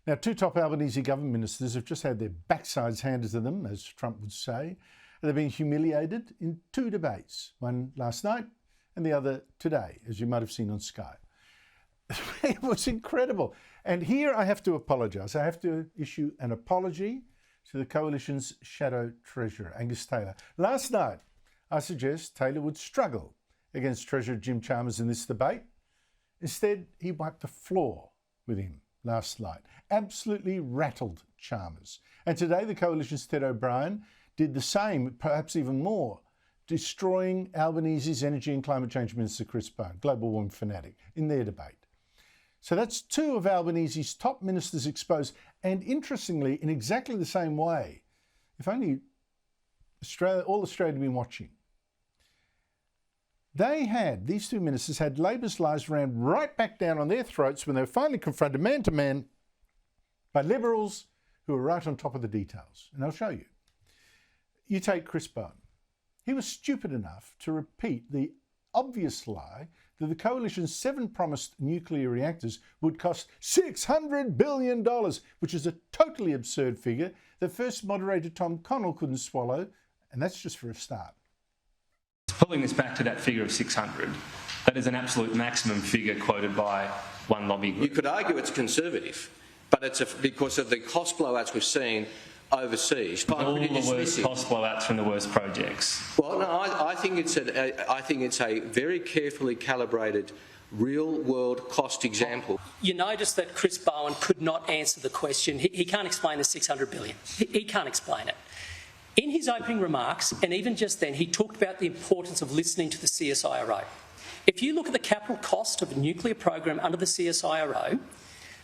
Now, two top Albanese government ministers have just had their backsides handed to them, as Trump would say. They've been humiliated in two debates, one last night and the other today, as you might have seen on Sky. It was incredible. And here I have to apologise. I have to issue an apology to the Coalition's shadow treasurer, Angus Taylor. Last night, I suggest Taylor would struggle against Treasurer Jim Chalmers in this debate. Instead, he wiped the floor with him last night. Absolutely rattled Chalmers. And today, the Coalition's Ted O'Brien did the same, perhaps even more, destroying Albanese's Energy and Climate Change Minister Chris Bowen, global warming fanatic, in their debate. So that's two of Albanese's top ministers exposed, and interestingly, in exactly the same way. If only all Australia had been watching. These two ministers had Labor's lies rammed right back down on their throats when they were finally confronted man to man by Liberals who were right on top of the details. And I'll show you. You take Chris Bowen. He was stupid enough to repeat the obvious lie that the Coalition's 7 promised nuclear reactors would cost $600 billion, which is a totally absurd figure that First Moderator Tom Connell couldn't swallow, and that's just for a start. Pulling this back to that figure of 600, that is an absolute maximum figure quoted by one lobby group. You could argue it's conservative, but it's because of the cost blowouts we've seen overseas. All the worst cost blowouts from the worst projects. Well, no, I think it's a very carefully calibrated, real-world cost example. You notice that Chris Bowen could not answer the question. He can't explain the $600 billion. He can't explain it. In his opening remarks, and even just then, he talked about the importance of listening to the CSIRO. If you look at the capital cost of a nuclear program under the CSIRO,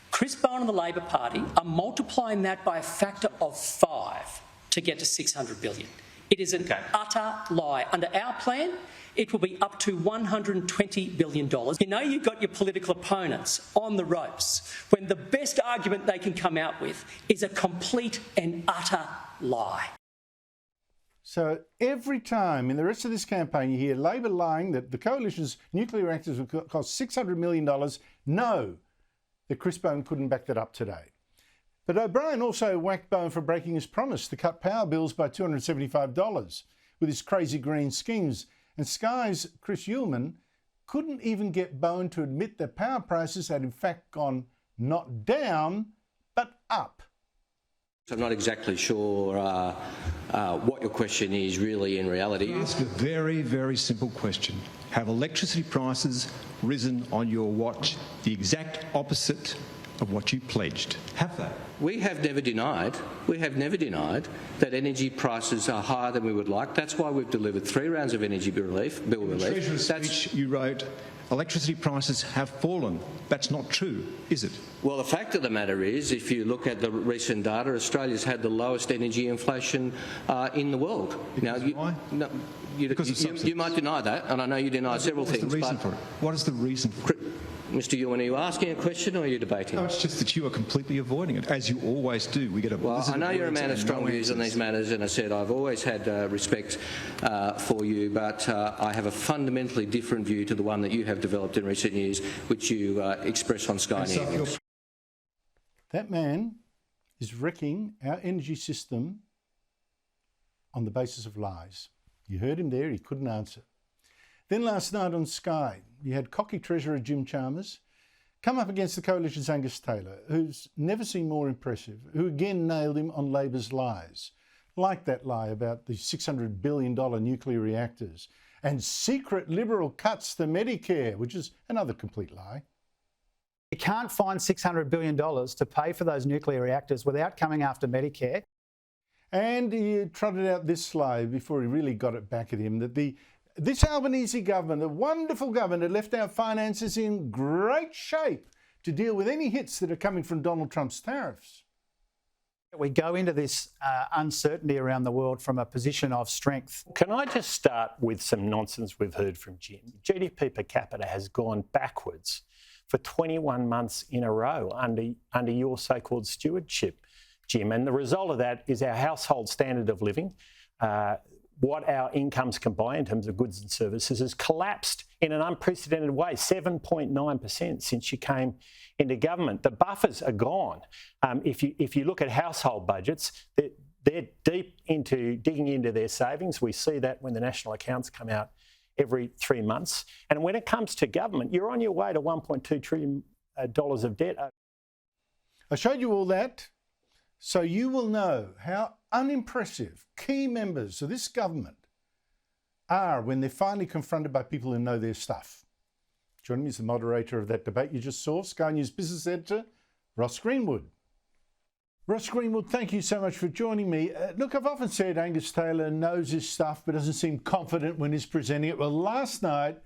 Chris Bowen and the Labor Party are multiplying that by a factor of 5 to get to $600 billion. It is an utter lie. Under our plan, it will be up to $120 billion. You know you've got your political opponents on the ropes when the best argument they can come out with is a complete and utter lie. So every time in the rest of this campaign you hear Labor lying that the Coalition's nuclear reactors would cost $600 million, know that Chris Bowen couldn't back that up today. But O'Brien also whacked Bowen for breaking his promise to cut power bills by $275 with his crazy green schemes. And Sky's Chris Uhlmann couldn't even get Bowen to admit that power prices had in fact gone not down, but up. I'm not exactly sure what your question is really in reality. Ask a very, very simple question. Have electricity prices risen on your watch the exact opposite of what you pledged? Have they? We have never denied that energy prices are higher than we would like. That's why we've delivered 3 rounds of energy bill relief. In the Treasurer's speech you wrote, electricity prices have fallen. That's not true, is it? Well, the fact of the matter is, if you look at the recent data, Australia's had the lowest energy inflation in the world. Why? No, you might deny that, and I know you deny several things. What's the reason for it? What is the reason for it? Mr. Ewan, are you asking a question or are you debating? No, it's just that you are completely avoiding it, as you always do. We get a well, I know you're a man of strong views on these matters, and I said I've always had respect for you, but I have a fundamentally different view to the one that you have developed in recent years, which you express on Sky News. That man is wrecking our energy system on the basis of lies. You heard him there, he couldn't answer. Then last night on Sky, you had cocky Treasurer Jim Chalmers come up against the Coalition's Angus Taylor, who's never seemed more impressive, who again nailed him on Labor's lies, like that lie about the $600 billion nuclear reactors and secret Liberal cuts to Medicare, which is another complete lie. You can't find $600 billion to pay for those nuclear reactors without coming after Medicare. And he trotted out this lie before he really got it back at him, that this Albanese government, the wonderful government, had left our finances in great shape to deal with any hits that are coming from Donald Trump's tariffs. We go into this uncertainty around the world from a position of strength. Can I just start with some nonsense we've heard from Jim? GDP per capita has gone backwards for 21 months in a row under your so-called stewardship, Jim. And the result of that is our household standard of living, what our incomes can buy in terms of goods and services, has collapsed in an unprecedented way, 7.9% since you came into government. The buffers are gone. If you look at household budgets, they're digging into their savings. We see that when the national accounts come out every 3 months. And when it comes to government, you're on your way to $1.2 trillion of debt. I showed you all that so you will know how unimpressive key members of this government are when they're finally confronted by people who know their stuff. Joining me is the moderator of that debate you just saw, Sky News business editor, Ross Greenwood. Ross Greenwood, thank you so much for joining me. Look, I've often said Angus Taylor knows his stuff but doesn't seem confident when he's presenting it. Well, last night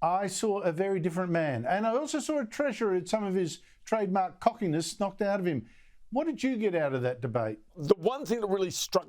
I saw a very different man, and I also saw a treasurer at some of his trademark cockiness knocked out of him. What did you get out of that debate? The one thing that really struck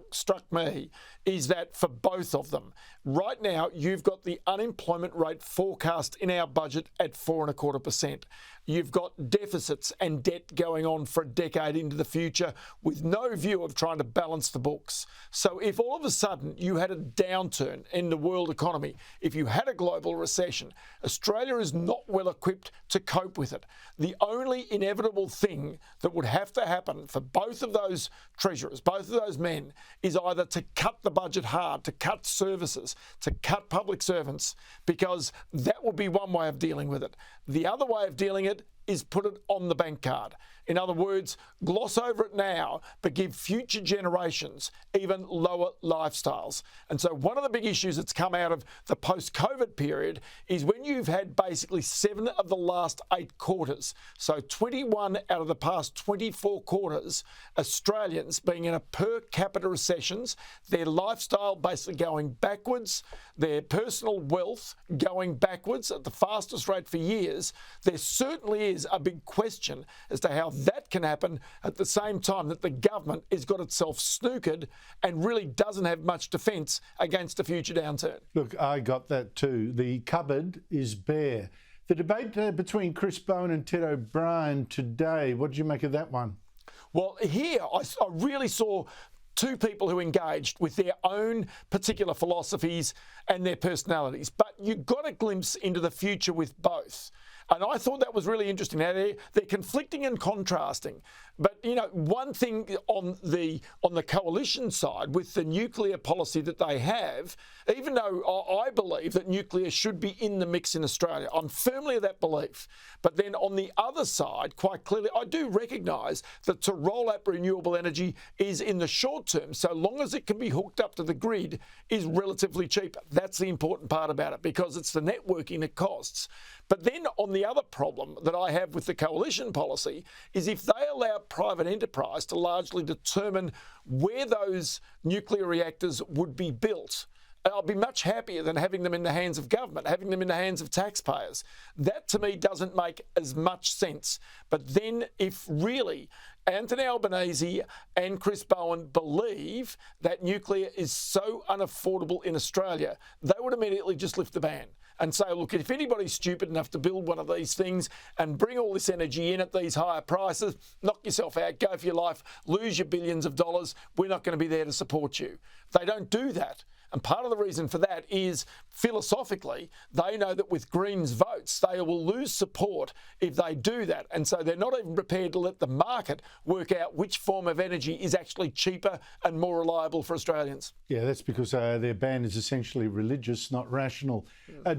me is that for both of them, right now you've got the unemployment rate forecast in our budget at 4.25%. You've got deficits and debt going on for a decade into the future with no view of trying to balance the books. So if all of a sudden you had a downturn in the world economy, if you had a global recession, Australia is not well equipped to cope with it. The only inevitable thing that would have to happen for both of those treasurers, both of those men, is either to cut the budget hard, to cut services, to cut public servants, because that would be one way of dealing with it. The other way of dealing it is put it on the bank card. In other words, gloss over it now, but give future generations even lower lifestyles. And so one of the big issues that's come out of the post-COVID period is when you've had basically 7 of the last 8 quarters, so 21 out of the past 24 quarters, Australians being in a per capita recessions, their lifestyle basically going backwards, their personal wealth going backwards at the fastest rate for years, there certainly is a big question as to how that can happen at the same time that the government has got itself snookered and really doesn't have much defence against a future downturn. Look, I got that too. The cupboard is bare. The debate between Chris Bowen and Ted O'Brien today, what did you make of that one? Well, here I really saw 2 people who engaged with their own particular philosophies and their personalities, but you got a glimpse into the future with both. And I thought that was really interesting. Now, they're conflicting and contrasting. But, you know, one thing on the coalition side with the nuclear policy that they have, even though I believe that nuclear should be in the mix in Australia, I'm firmly of that belief. But then on the other side, quite clearly, I do recognise that to roll out renewable energy is in the short term, so long as it can be hooked up to the grid, is relatively cheap. That's the important part about it, because it's the networking that costs. But then on the other problem that I have with the coalition policy is if they allow private enterprise to largely determine where those nuclear reactors would be built, I'll be much happier than having them in the hands of government, having them in the hands of taxpayers. That to me doesn't make as much sense. But then if really Anthony Albanese and Chris Bowen believe that nuclear is so unaffordable in Australia, they would immediately just lift the ban and say, look, if anybody's stupid enough to build one of these things and bring all this energy in at these higher prices, knock yourself out, go for your life, lose your billions of dollars, we're not going to be there to support you. They don't do that. And part of the reason for that is, philosophically, they know that with Greens votes, they will lose support if they do that. And so they're not even prepared to let the market work out which form of energy is actually cheaper and more reliable for Australians. Yeah, that's because their ban is essentially religious, not rational.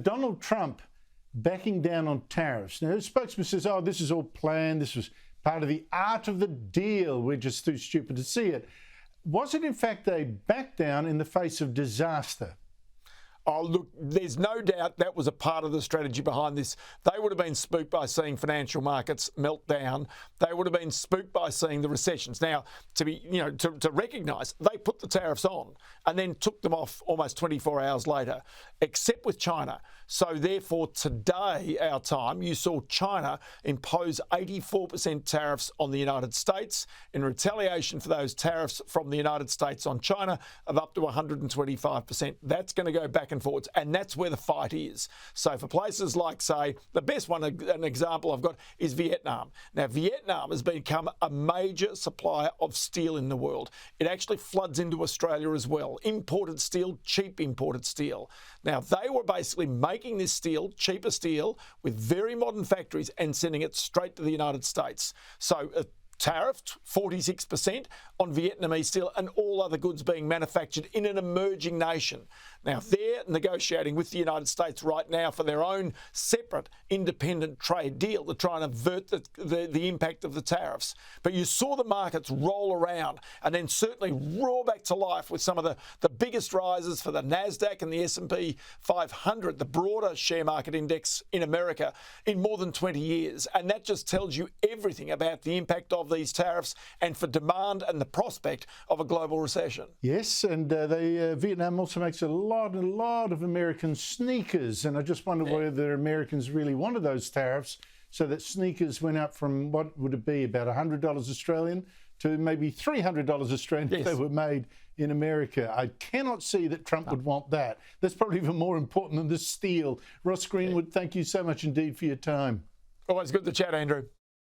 Donald Trump backing down on tariffs. Now, the spokesman says, oh, this is all planned. This was part of the art of the deal. We're just too stupid to see it. Was it, in fact, a back down in the face of disaster? Oh, look, there's no doubt that was a part of the strategy behind this. They would have been spooked by seeing financial markets melt down. They would have been spooked by seeing the recessions. Now, to recognise, they put the tariffs on and then took them off almost 24 hours later, except with China. So therefore, today, our time, you saw China impose 84% tariffs on the United States in retaliation for those tariffs from the United States on China of up to 125%. That's going to go back back and forwards, and that's where the fight is. So for places like, say, the best one, an example I've got is Vietnam. Now, Vietnam has become a major supplier of steel in the world. It actually floods into Australia as well. Imported steel, cheap imported steel. Now, they were basically making this steel, cheaper steel, with very modern factories and sending it straight to the United States. So tariffed 46% on Vietnamese steel and all other goods being manufactured in an emerging nation. Now, they're negotiating with the United States right now for their own separate independent trade deal to try and avert the impact of the tariffs. But you saw the markets roll around and then certainly roar back to life with some of the biggest rises for the NASDAQ and the S&P 500, the broader share market index in America, in more than 20 years. And that just tells you everything about the impact of these tariffs and for demand and the prospect of a global recession. Yes, and Vietnam also makes a lot of American sneakers, and I just wonder whether Americans really wanted those tariffs, so that sneakers went up from what would it be, about $100 Australian to maybe $300 Australian if they were made in America. I cannot see that Trump would want that. That's probably even more important than the steel. Ross Greenwood, thank you so much indeed for your time. Always good to chat, Andrew.